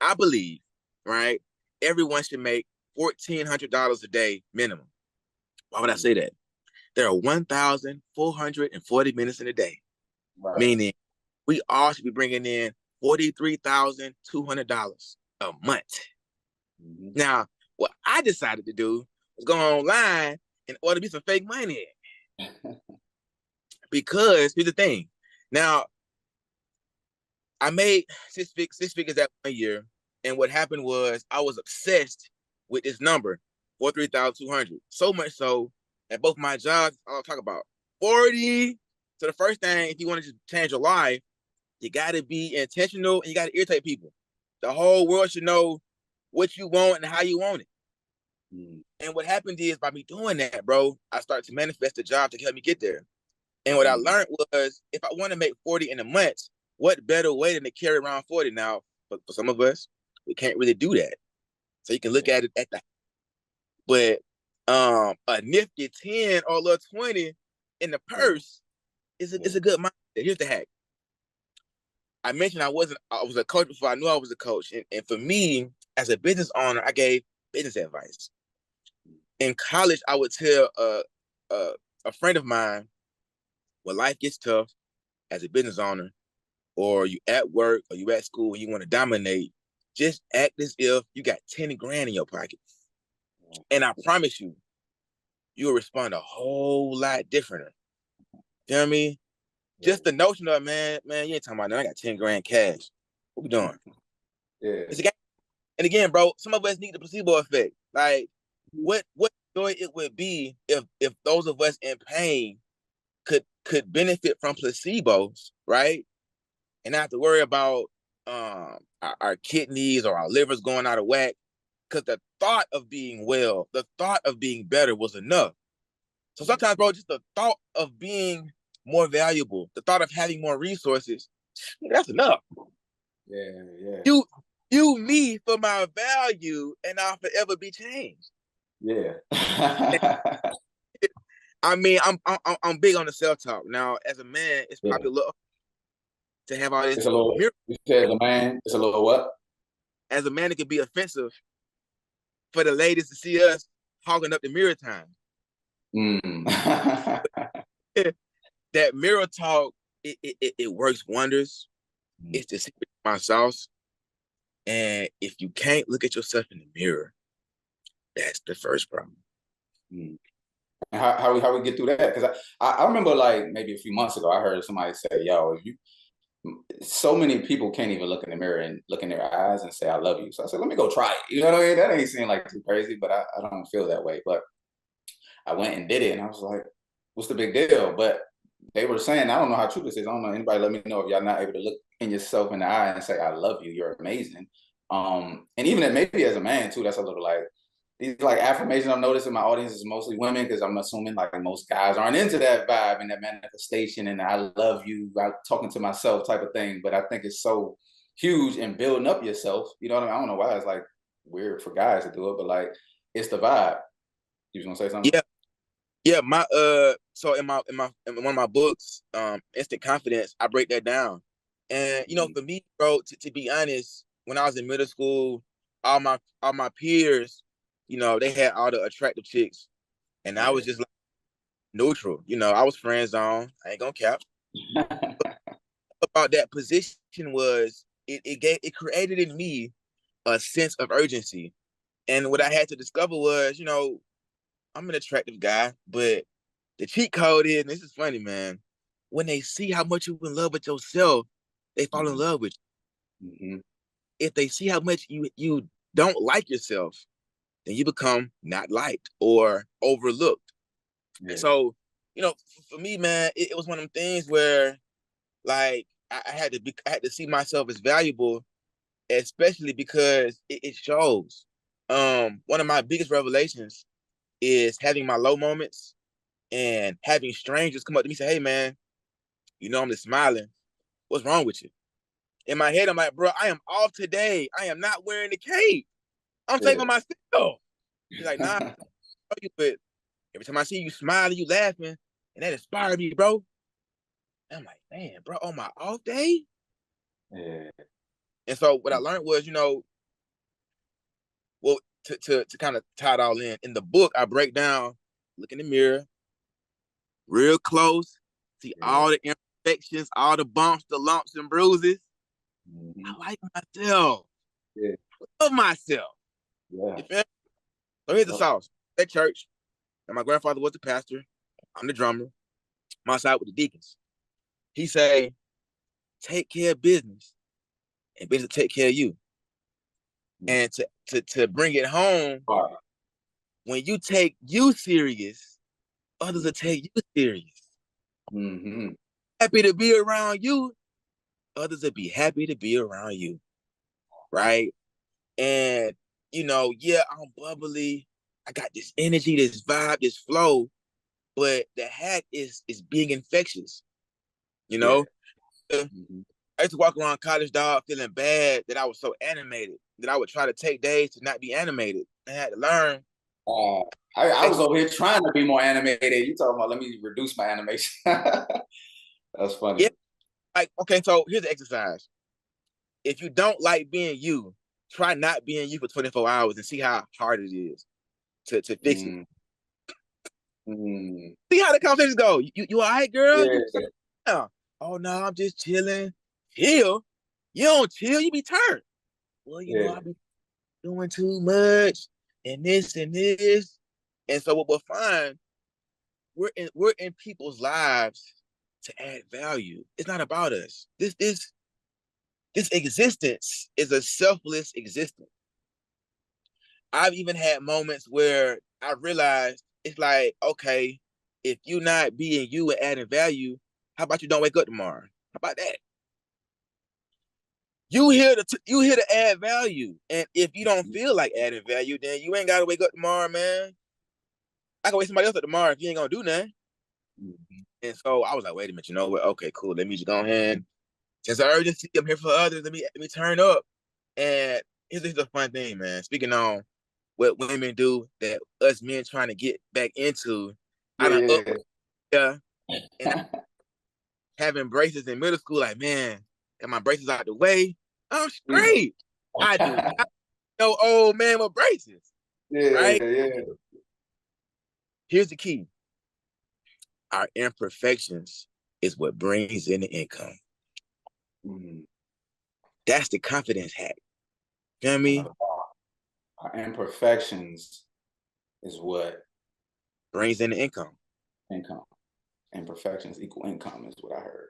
I believe, right, everyone should make $1,400 a day minimum. Why would I say that? There are 1,440 minutes in a day, Right. meaning we all should be bringing in $43,200 a month. Mm-hmm. Now, what I decided to do was go online and order me some fake money. Because here's the thing. Now, I made six figures that 1 year. And what happened was I was obsessed with this number, 43,200. So much so at both my jobs, I'll talk about 40. So the first thing, if you want to just change your life, you got to be intentional and you got to irritate people. The whole world should know what you want and how you want it. Mm. And what happened is by me doing that, bro, I started to manifest a job to help me get there. And what I Mm. learned was if I want to make 40 in a month, what better way than to carry around 40? Now, for some of us, we can't really do that. So you can look at it at the, but a nifty 10 or a little 20 in the purse is a good mindset. Here's the hack. I mentioned I was a coach before I knew I was a coach. And for me, as a business owner, I gave business advice. In college, I would tell a friend of mine, when life gets tough as a business owner, or you at work, or you at school, and you want to dominate, just act as if you got 10 grand in your pocket. And I promise you, you'll respond a whole lot different. You know what I mean? Just the notion of, man, you ain't talking about that. I got 10 grand cash. What we doing? Yeah. It's a game. And again, bro, some of us need the placebo effect. Like, what joy it would be if those of us in pain could benefit from placebos, right? And not have to worry about our kidneys or our livers going out of whack. Because the thought of being well, the thought of being better was enough. So sometimes, bro, just the thought of being more valuable, the thought of having more resources, that's enough. Yeah, yeah. You me for my value, and I'll forever be changed. Yeah. I mean, I'm big on the self talk. Now, as a man, it's Yeah. probably a little to have all this It's a little, mirror. you said the man, it's a little what? As a man, it can be offensive for the ladies to see us hogging up the mirror time. Mm. That mirror talk, it works wonders. It's the secret to my sauce. And if you can't look at yourself in the mirror, that's the first problem. Mm. How we get through that? Because I remember like maybe a few months ago, I heard somebody say, "Yo, if you," so many people can't even look in the mirror and look in their eyes and say, "I love you." So I said, "Let me go try it." You know what I mean? That ain't seem like too crazy, but I don't feel that way. But I went and did it, and I was like, "What's the big deal?" But they were saying, I don't know how true this is. I don't know. Anybody let me know if y'all not able to look in yourself in the eye and say, "I love you. You're amazing." And even maybe as a man too, that's a little like these like affirmations I've noticed in my audience is mostly women because I'm assuming like most guys aren't into that vibe and that manifestation and I love you, like talking to myself type of thing. But I think it's so huge in building up yourself. You know what I mean? I don't know why it's like weird for guys to do it, but like it's the vibe. You was gonna say something? Yeah, yeah. My so in one of my books, Instant Confidence, I break that down. And for me, bro, to be honest, when I was in middle school, all my peers, they had all the attractive chicks, and I Yeah. was just like neutral. I was friend zone. I ain't gonna cap. About that position was it created in me a sense of urgency. And what I had to discover was, I'm an attractive guy, but the cheat code is, and this is funny, man, when they see how much you in love with yourself, they fall in Mhm. love with you. Mhm. If they see how much you don't like yourself, then you become not liked or overlooked. And Yeah. so, for me, man, it was one of them things where like I had to see myself as valuable, especially because it shows. One of my biggest revelations is having my low moments and having strangers come up to me and say, "Hey, man, I'm just smiling. What's wrong with you?" In my head, I'm like, "Bro, I am off today. I am not wearing the cape. I'm Yeah. saving myself." He's like, "Nah, but every time I see you smiling, you laughing, and that inspired me, bro." And I'm like, "Man, bro, on my off day." Yeah. And so what I learned was, well, to kind of tie it all in the book, I break down, look in the mirror, real close, see all the imperfections, all the bumps, the lumps and bruises. I like myself. I love myself. So here's the sauce. At church, and my grandfather was the pastor. I'm the drummer. I'm outside with the deacons. He say, take care of business, and business take care of you. And to bring it home, when you take you serious, others will take you serious. Happy to be around you, others will be happy to be around you, right? And, I'm bubbly. I got this energy, this vibe, this flow, but the hack is being infectious, I used to walk around college, dog, feeling bad that I was so animated, that I would try to take days to not be animated. I had to learn. I was over here trying to be more animated. You talking about, let me reduce my animation. That's funny. Yeah. Like, okay, so here's the exercise. If you don't like being you, try not being you for 24 hours and see how hard it is to fix it. See how the conversations go. You all right, girl? Yeah. Oh, no, I'm just chilling. Chill? You don't chill, you be turned. Well, I be doing too much and this and this. And so what we'll find, we're in people's lives to add value. It's not about us. This existence is a selfless existence. I've even had moments where I realized it's like, okay, if you're not being you and adding value, how about you don't wake up tomorrow? How about that? You here to add value, and if you don't feel like adding value, then you ain't gotta wake up tomorrow, man. I can wake somebody else up tomorrow if you ain't gonna do nothing. And so I was like, wait a minute, you know what? Okay, cool. Let me just go ahead. Since the urgency, I'm here for others. Let me turn up. And here's a fun thing, man. Speaking on what women do that us men trying to get back into, I done up and having braces in middle school. Like, man, got my braces out the way. I'm straight. I do not know old man with braces. Right? Here's the key. Our imperfections is what brings in the income. That's the confidence hack. You know what I mean? Our imperfections is what brings in the income. Imperfections equal income is what I heard.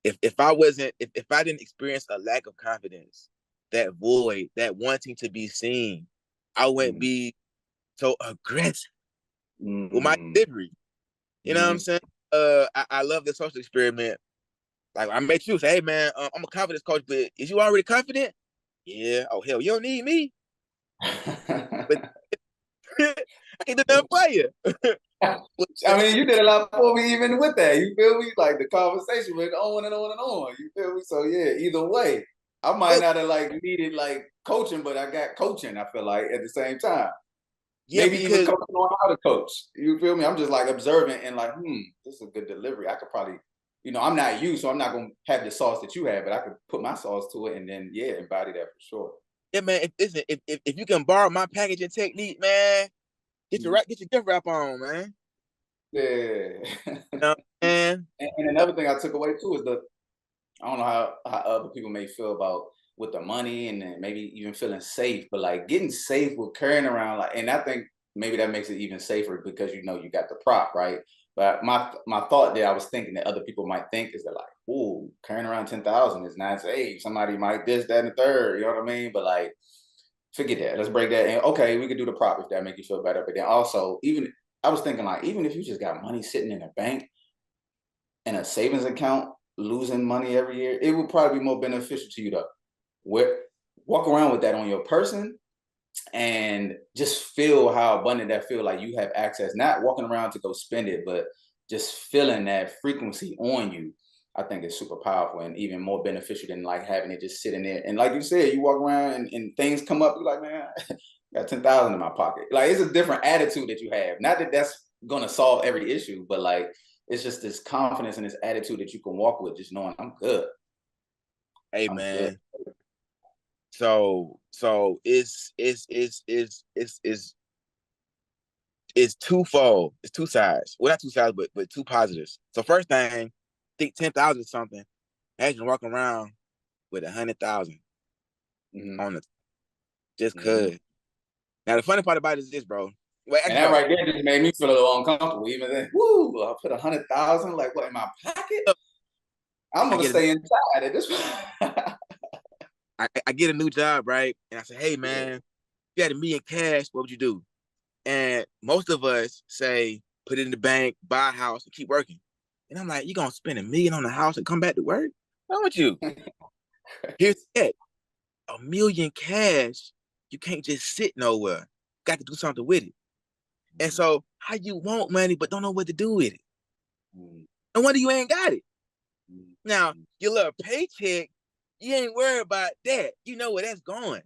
If I didn't experience a lack of confidence, that void, that wanting to be seen, I wouldn't be so aggressive with my delivery. You know what I'm saying? I love the social experiment. Like, I met you say, hey man, I'm a confidence coach, but is you already confident? Yeah. Oh hell, you don't need me. But I can do nothing for you. I mean, you did a lot for me even with that. You feel me? Like the conversation went on and on and on. You feel me? So yeah, either way, I might not have needed coaching, but I got coaching. I feel like at the same time. Yeah, maybe even coaching on how to coach. You feel me? I'm just observant and this is a good delivery. I could probably, I'm not you, so I'm not gonna have the sauce that you have, but I could put my sauce to it and then embody that for sure. Yeah, man. If you can borrow my packaging technique, man, get your gift wrap on, man. Yeah. And another thing I took away too is I don't know how other people may feel about with the money and then maybe even feeling safe, but getting safe with carrying around and I think maybe that makes it even safer because you got the prop, right? But my thought that I was thinking that other people might think is that ooh, carrying around 10,000 is not safe. Somebody might this, that, and the third. You know what I mean? But forget that. Let's break that. And okay, we could do the prop if that make you feel better. But then also, even I was thinking even if you just got money sitting in a bank in a savings account, losing money every year, it would probably be more beneficial to you to walk around with that on your person and just feel how abundant that feel. Like you have access, not walking around to go spend it, but just feeling that frequency on you. I think it's super powerful and even more beneficial than having it just sitting there. And like you said, you walk around and things come up, you're like, man, I got 10,000 in my pocket. It's a different attitude that you have. Not that that's gonna solve every issue, but it's just this confidence and this attitude that you can walk with, just knowing I'm good. Hey, man, So it's twofold. It's two sides. Well, not two sides, but two positives. So first thing, think 10,000 or something. Imagine walking around with 100,000 on the just cause. Now the funny part about it is this, bro. Wait, And actually, that no. right there just made me feel a little uncomfortable. Even then, woo! I put 100,000, like what in my pocket? I'm I gonna get a, stay inside at this. I get a new job, right? And I say, hey man, if you had $1 million cash, what would you do? And most of us say, put it in the bank, buy a house, and keep working. And I'm like, you gonna spend $1 million on a house and come back to work? Why would you? Here's it. $1 million cash, you can't just sit nowhere. Got to do something with it. And so, how you want money but don't know what to do with it? No wonder you ain't got it. Now, your little paycheck, you ain't worried about that. You know where that's going.